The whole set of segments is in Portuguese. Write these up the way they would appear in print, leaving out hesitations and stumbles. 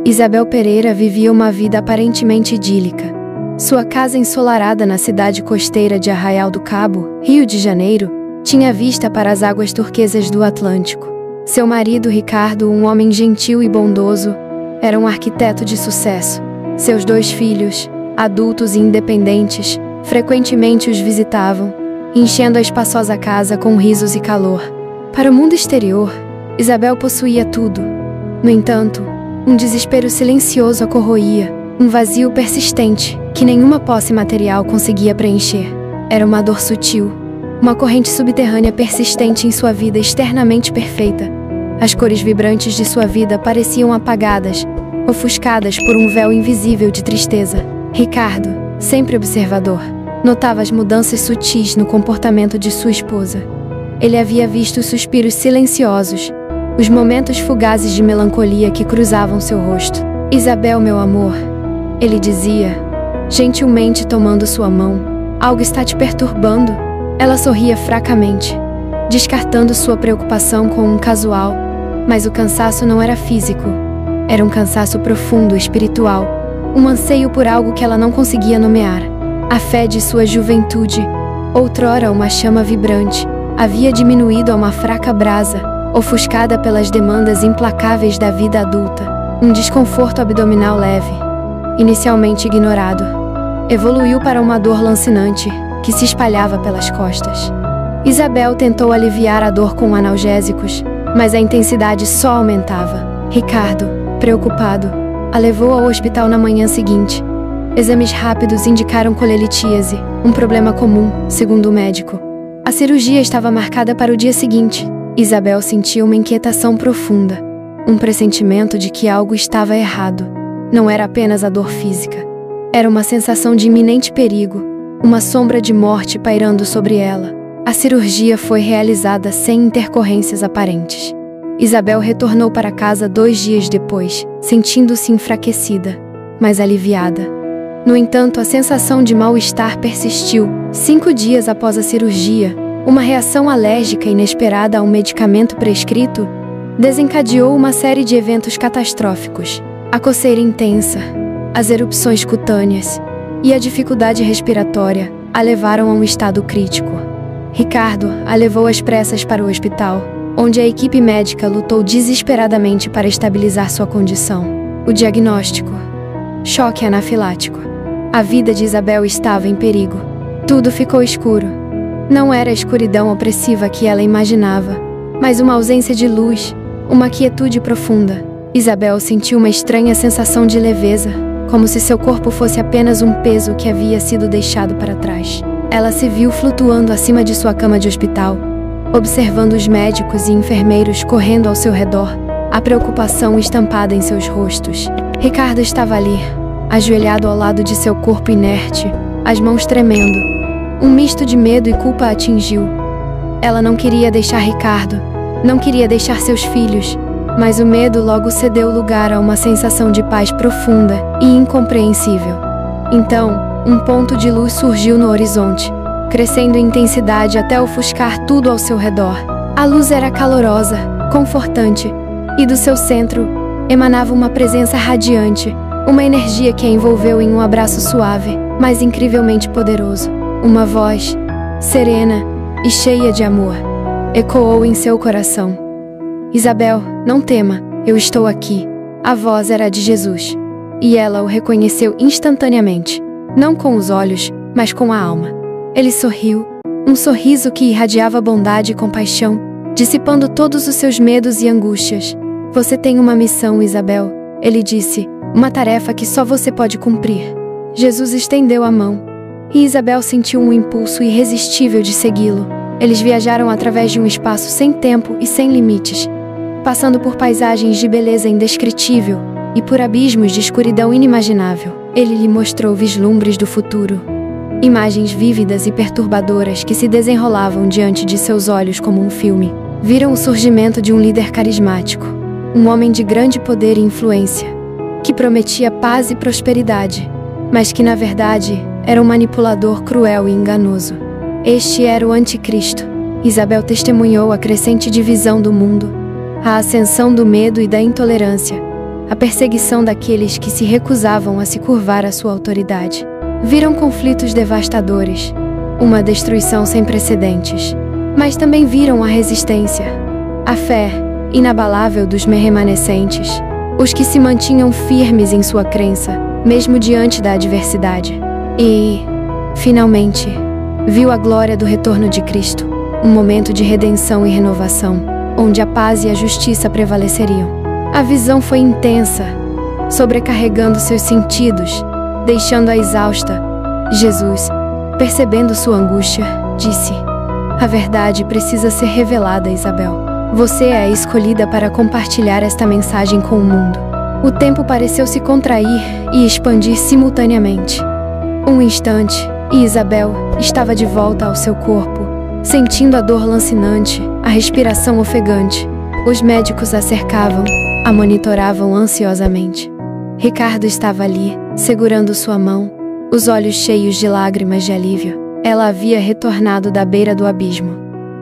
Isabel Pereira vivia uma vida aparentemente idílica. Sua casa ensolarada na cidade costeira de Arraial do Cabo, Rio de Janeiro, tinha vista para as águas turquesas do Atlântico. Seu marido, Ricardo, um homem gentil e bondoso, era um arquiteto de sucesso. Seus 2 filhos, adultos e independentes, frequentemente os visitavam, enchendo a espaçosa casa com risos e calor. Para o mundo exterior, Isabel possuía tudo. No entanto, um desespero silencioso a corroía, um vazio persistente que nenhuma posse material conseguia preencher. Era uma dor sutil, uma corrente subterrânea persistente em sua vida externamente perfeita. As cores vibrantes de sua vida pareciam apagadas, ofuscadas por um véu invisível de tristeza. Ricardo, sempre observador, notava as mudanças sutis no comportamento de sua esposa. Ele havia visto os suspiros silenciosos, os momentos fugazes de melancolia que cruzavam seu rosto. "Isabel, meu amor", ele dizia, gentilmente tomando sua mão. "Algo está te perturbando?" Ela sorria fracamente, descartando sua preocupação com um casual, mas o cansaço não era físico. Era um cansaço profundo, espiritual, um anseio por algo que ela não conseguia nomear. A fé de sua juventude, outrora uma chama vibrante, havia diminuído a uma fraca brasa, ofuscada pelas demandas implacáveis da vida adulta. Um desconforto abdominal leve, inicialmente ignorado, evoluiu para uma dor lancinante que se espalhava pelas costas. Isabel tentou aliviar a dor com analgésicos, mas a intensidade só aumentava. Ricardo, preocupado, a levou ao hospital na manhã seguinte. Exames rápidos indicaram colelitíase, um problema comum, segundo o médico. A cirurgia estava marcada para o dia seguinte. Isabel sentia uma inquietação profunda, um pressentimento de que algo estava errado. Não era apenas a dor física. Era uma sensação de iminente perigo, uma sombra de morte pairando sobre ela. A cirurgia foi realizada sem intercorrências aparentes. Isabel retornou para casa 2 dias depois, sentindo-se enfraquecida, mas aliviada. No entanto, a sensação de mal-estar persistiu. 5 dias após a cirurgia, uma reação alérgica inesperada a um medicamento prescrito desencadeou uma série de eventos catastróficos. A coceira intensa, as erupções cutâneas e a dificuldade respiratória a levaram a um estado crítico. Ricardo a levou às pressas para o hospital, onde a equipe médica lutou desesperadamente para estabilizar sua condição. O diagnóstico: choque anafilático. A vida de Isabel estava em perigo. Tudo ficou escuro. Não era a escuridão opressiva que ela imaginava, mas uma ausência de luz, uma quietude profunda. Isabel sentiu uma estranha sensação de leveza, como se seu corpo fosse apenas um peso que havia sido deixado para trás. Ela se viu flutuando acima de sua cama de hospital, observando os médicos e enfermeiros correndo ao seu redor, a preocupação estampada em seus rostos. Ricardo estava ali, ajoelhado ao lado de seu corpo inerte, as mãos tremendo. Um misto de medo e culpa a atingiu. Ela não queria deixar Ricardo, não queria deixar seus filhos, mas o medo logo cedeu lugar a uma sensação de paz profunda e incompreensível. Então, um ponto de luz surgiu no horizonte, crescendo em intensidade até ofuscar tudo ao seu redor. A luz era calorosa, confortante, e do seu centro emanava uma presença radiante, uma energia que a envolveu em um abraço suave, mas incrivelmente poderoso. Uma voz, serena e cheia de amor, ecoou em seu coração. "Isabel, não tema, eu estou aqui." A voz era a de Jesus, e ela o reconheceu instantaneamente, não com os olhos, mas com a alma. Ele sorriu, um sorriso que irradiava bondade e compaixão, dissipando todos os seus medos e angústias. "Você tem uma missão, Isabel", ele disse, "uma tarefa que só você pode cumprir." Jesus estendeu a mão, e Isabel sentiu um impulso irresistível de segui-lo. Eles viajaram através de um espaço sem tempo e sem limites, passando por paisagens de beleza indescritível e por abismos de escuridão inimaginável. Ele lhe mostrou vislumbres do futuro, imagens vívidas e perturbadoras que se desenrolavam diante de seus olhos como um filme. Viram o surgimento de um líder carismático, um homem de grande poder e influência, que prometia paz e prosperidade, mas que na verdade era um manipulador cruel e enganoso. Este era o anticristo. Isabel testemunhou a crescente divisão do mundo, a ascensão do medo e da intolerância, a perseguição daqueles que se recusavam a se curvar à sua autoridade. Viram conflitos devastadores, uma destruição sem precedentes, mas também viram a resistência, a fé inabalável dos remanescentes, os que se mantinham firmes em sua crença, mesmo diante da adversidade. E, finalmente, viu a glória do retorno de Cristo, um momento de redenção e renovação, onde a paz e a justiça prevaleceriam. A visão foi intensa, sobrecarregando seus sentidos, deixando-a exausta. Jesus, percebendo sua angústia, disse: "A verdade precisa ser revelada, Isabel. Você é a escolhida para compartilhar esta mensagem com o mundo." O tempo pareceu se contrair e expandir simultaneamente. Um instante, e Isabel estava de volta ao seu corpo, sentindo a dor lancinante, a respiração ofegante. Os médicos a cercavam, a monitoravam ansiosamente. Ricardo estava ali, segurando sua mão, os olhos cheios de lágrimas de alívio. Ela havia retornado da beira do abismo,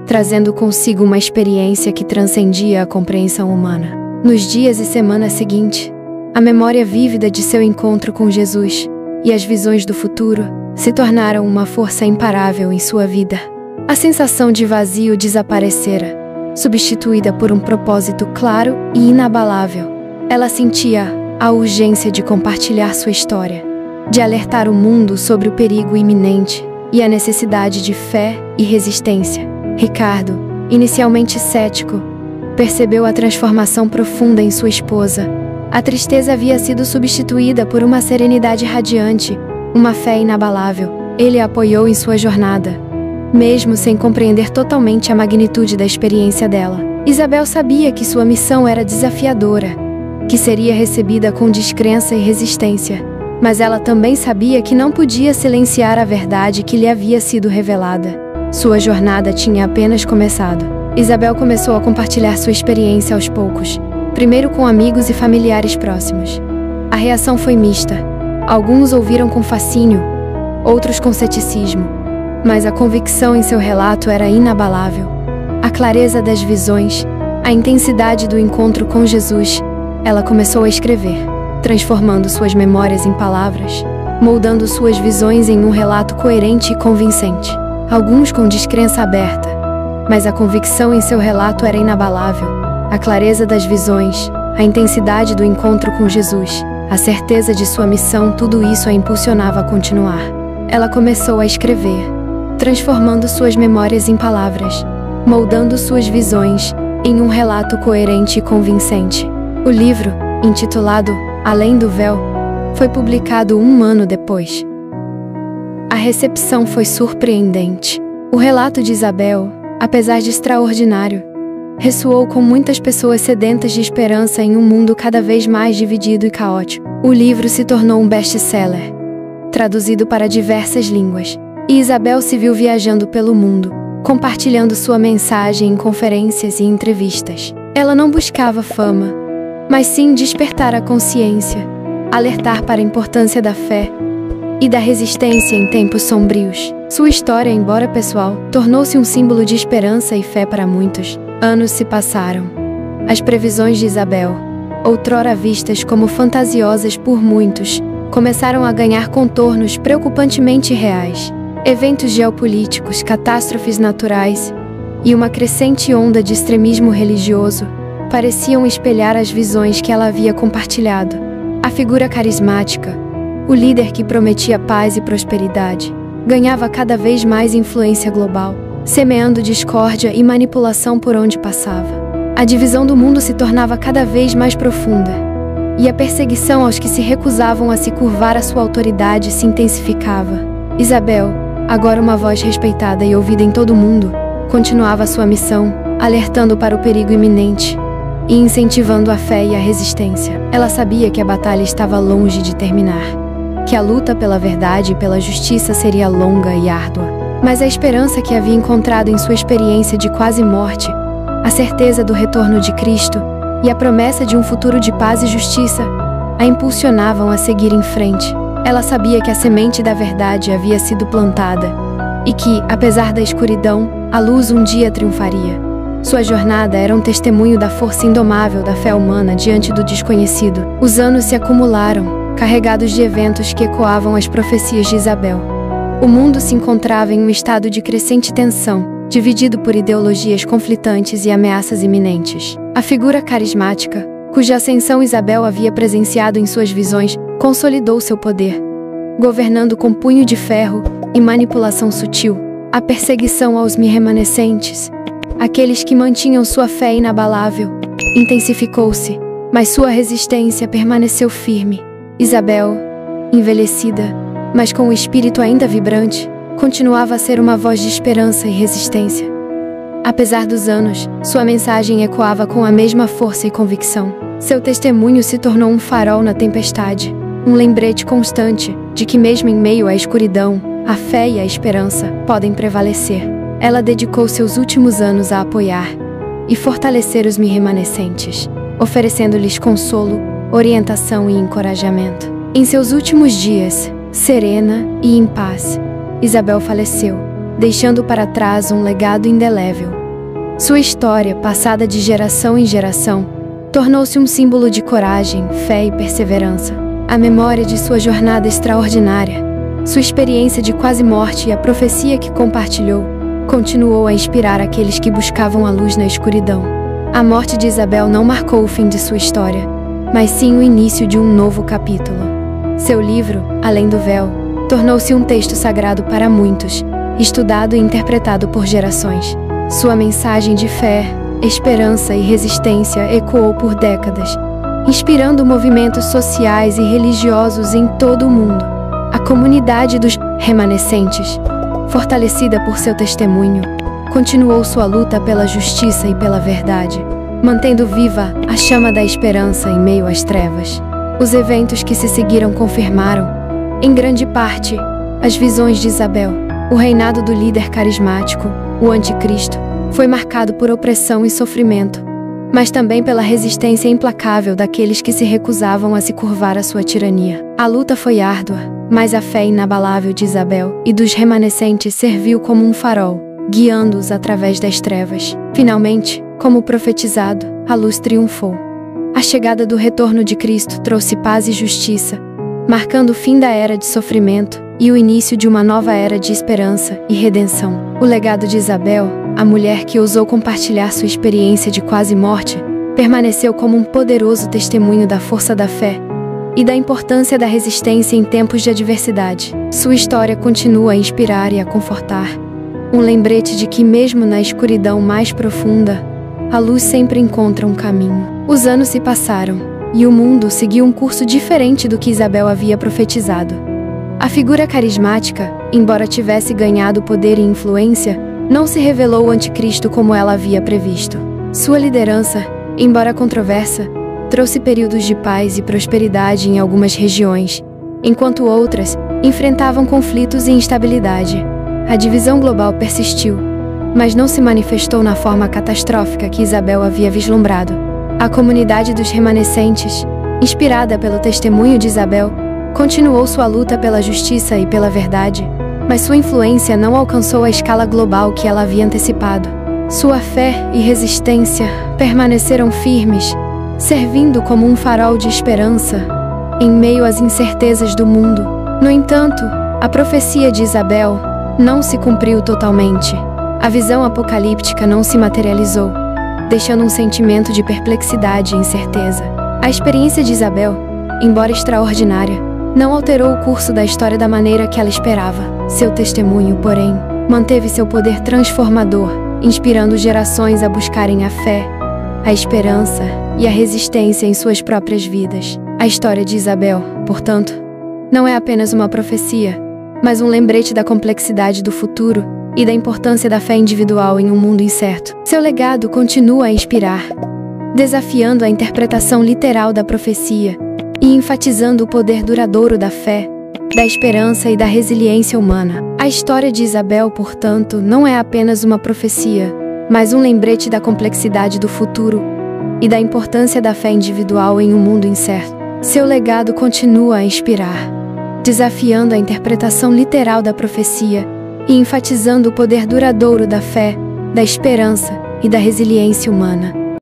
trazendo consigo uma experiência que transcendia a compreensão humana. Nos dias e semanas seguintes, a memória vívida de seu encontro com Jesus e as visões do futuro se tornaram uma força imparável em sua vida. A sensação de vazio desaparecera, substituída por um propósito claro e inabalável. Ela sentia a urgência de compartilhar sua história, de alertar o mundo sobre o perigo iminente e a necessidade de fé e resistência. Ricardo, inicialmente cético, percebeu a transformação profunda em sua esposa. A tristeza havia sido substituída por uma serenidade radiante, uma fé inabalável. Ele a apoiou em sua jornada, mesmo sem compreender totalmente a magnitude da experiência dela. Isabel sabia que sua missão era desafiadora, que seria recebida com descrença e resistência, mas ela também sabia que não podia silenciar a verdade que lhe havia sido revelada. Sua jornada tinha apenas começado. Isabel começou a compartilhar sua experiência aos poucos, primeiro com amigos e familiares próximos. A reação foi mista. Alguns ouviram com fascínio, outros com ceticismo, mas a convicção em seu relato era inabalável. A clareza das visões, a intensidade do encontro com Jesus. Ela começou a escrever, transformando suas memórias em palavras, moldando suas visões em um relato coerente e convincente. Alguns com descrença aberta, mas a convicção em seu relato era inabalável. A clareza das visões, a intensidade do encontro com Jesus, a certeza de sua missão, tudo isso a impulsionava a continuar. Ela começou a escrever, transformando suas memórias em palavras, moldando suas visões em um relato coerente e convincente. O livro, intitulado Além do Véu, foi publicado 1 ano depois. A recepção foi surpreendente. O relato de Isabel, apesar de extraordinário, ressoou com muitas pessoas sedentas de esperança em um mundo cada vez mais dividido e caótico. O livro se tornou um best-seller, traduzido para diversas línguas, e Isabel se viu viajando pelo mundo, compartilhando sua mensagem em conferências e entrevistas. Ela não buscava fama, mas sim despertar a consciência, alertar para a importância da fé e da resistência em tempos sombrios. Sua história, embora pessoal, tornou-se um símbolo de esperança e fé para muitos. Anos se passaram. As previsões de Isabel, outrora vistas como fantasiosas por muitos, começaram a ganhar contornos preocupantemente reais. Eventos geopolíticos, catástrofes naturais e uma crescente onda de extremismo religioso pareciam espelhar as visões que ela havia compartilhado. A figura carismática, o líder que prometia paz e prosperidade, ganhava cada vez mais influência global, semeando discórdia e manipulação por onde passava. A divisão do mundo se tornava cada vez mais profunda, e a perseguição aos que se recusavam a se curvar à sua autoridade se intensificava. Isabel, agora uma voz respeitada e ouvida em todo o mundo, continuava sua missão, alertando para o perigo iminente e incentivando a fé e a resistência. Ela sabia que a batalha estava longe de terminar, que a luta pela verdade e pela justiça seria longa e árdua, mas a esperança que havia encontrado em sua experiência de quase morte, a certeza do retorno de Cristo e a promessa de um futuro de paz e justiça a impulsionavam a seguir em frente. Ela sabia que a semente da verdade havia sido plantada e que, apesar da escuridão, a luz um dia triunfaria. Sua jornada era um testemunho da força indomável da fé humana diante do desconhecido. Os anos se acumularam, carregados de eventos que ecoavam as profecias de Isabel. O mundo se encontrava em um estado de crescente tensão, dividido por ideologias conflitantes e ameaças iminentes. A figura carismática, cuja ascensão Isabel havia presenciado em suas visões, consolidou seu poder, governando com punho de ferro e manipulação sutil. A perseguição aos remanescentes, aqueles que mantinham sua fé inabalável, intensificou-se, mas sua resistência permaneceu firme. Isabel, envelhecida, mas com o espírito ainda vibrante, continuava a ser uma voz de esperança e resistência. Apesar dos anos, sua mensagem ecoava com a mesma força e convicção. Seu testemunho se tornou um farol na tempestade, um lembrete constante de que mesmo em meio à escuridão, a fé e a esperança podem prevalecer. Ela dedicou seus últimos anos a apoiar e fortalecer os remanescentes, oferecendo-lhes consolo, orientação e encorajamento. Em seus últimos dias, serena e em paz, Isabel faleceu, deixando para trás um legado indelével. Sua história, passada de geração em geração, tornou-se um símbolo de coragem, fé e perseverança. A memória de sua jornada extraordinária, sua experiência de quase morte e a profecia que compartilhou, continuou a inspirar aqueles que buscavam a luz na escuridão. A morte de Isabel não marcou o fim de sua história, mas sim o início de um novo capítulo. Seu livro, Além do Véu, tornou-se um texto sagrado para muitos, estudado e interpretado por gerações. Sua mensagem de fé, esperança e resistência ecoou por décadas, inspirando movimentos sociais e religiosos em todo o mundo. A comunidade dos remanescentes, fortalecida por seu testemunho, continuou sua luta pela justiça e pela verdade, mantendo viva a chama da esperança em meio às trevas. Os eventos que se seguiram confirmaram, em grande parte, as visões de Isabel. O reinado do líder carismático, o Anticristo, foi marcado por opressão e sofrimento, mas também pela resistência implacável daqueles que se recusavam a se curvar à sua tirania. A luta foi árdua, mas a fé inabalável de Isabel e dos remanescentes serviu como um farol, guiando-os através das trevas. Finalmente, como profetizado, a luz triunfou. A chegada do retorno de Cristo trouxe paz e justiça, marcando o fim da era de sofrimento e o início de uma nova era de esperança e redenção. O legado de Isabel, a mulher que ousou compartilhar sua experiência de quase morte, permaneceu como um poderoso testemunho da força da fé e da importância da resistência em tempos de adversidade. Sua história continua a inspirar e a confortar, um lembrete de que mesmo na escuridão mais profunda, a luz sempre encontra um caminho. Os anos se passaram, e o mundo seguiu um curso diferente do que Isabel havia profetizado. A figura carismática, embora tivesse ganhado poder e influência, não se revelou o anticristo como ela havia previsto. Sua liderança, embora controversa, trouxe períodos de paz e prosperidade em algumas regiões, enquanto outras enfrentavam conflitos e instabilidade. A divisão global persistiu, mas não se manifestou na forma catastrófica que Isabel havia vislumbrado. A comunidade dos remanescentes, inspirada pelo testemunho de Isabel, continuou sua luta pela justiça e pela verdade, mas sua influência não alcançou a escala global que ela havia antecipado. Sua fé e resistência permaneceram firmes, servindo como um farol de esperança em meio às incertezas do mundo. No entanto, a profecia de Isabel não se cumpriu totalmente. A visão apocalíptica não se materializou, deixando um sentimento de perplexidade e incerteza. A experiência de Isabel, embora extraordinária, não alterou o curso da história da maneira que ela esperava. Seu testemunho, porém, manteve seu poder transformador, inspirando gerações a buscarem a fé, a esperança e a resistência em suas próprias vidas. A história de Isabel, portanto, não é apenas uma profecia, mas um lembrete da complexidade do futuro e da importância da fé individual em um mundo incerto. Seu legado continua a inspirar, desafiando a interpretação literal da profecia e enfatizando o poder duradouro da fé, da esperança e da resiliência humana. A história de Isabel, portanto, não é apenas uma profecia, mas um lembrete da complexidade do futuro e da importância da fé individual em um mundo incerto. Seu legado continua a inspirar, desafiando a interpretação literal da profecia e enfatizando o poder duradouro da fé, da esperança e da resiliência humana.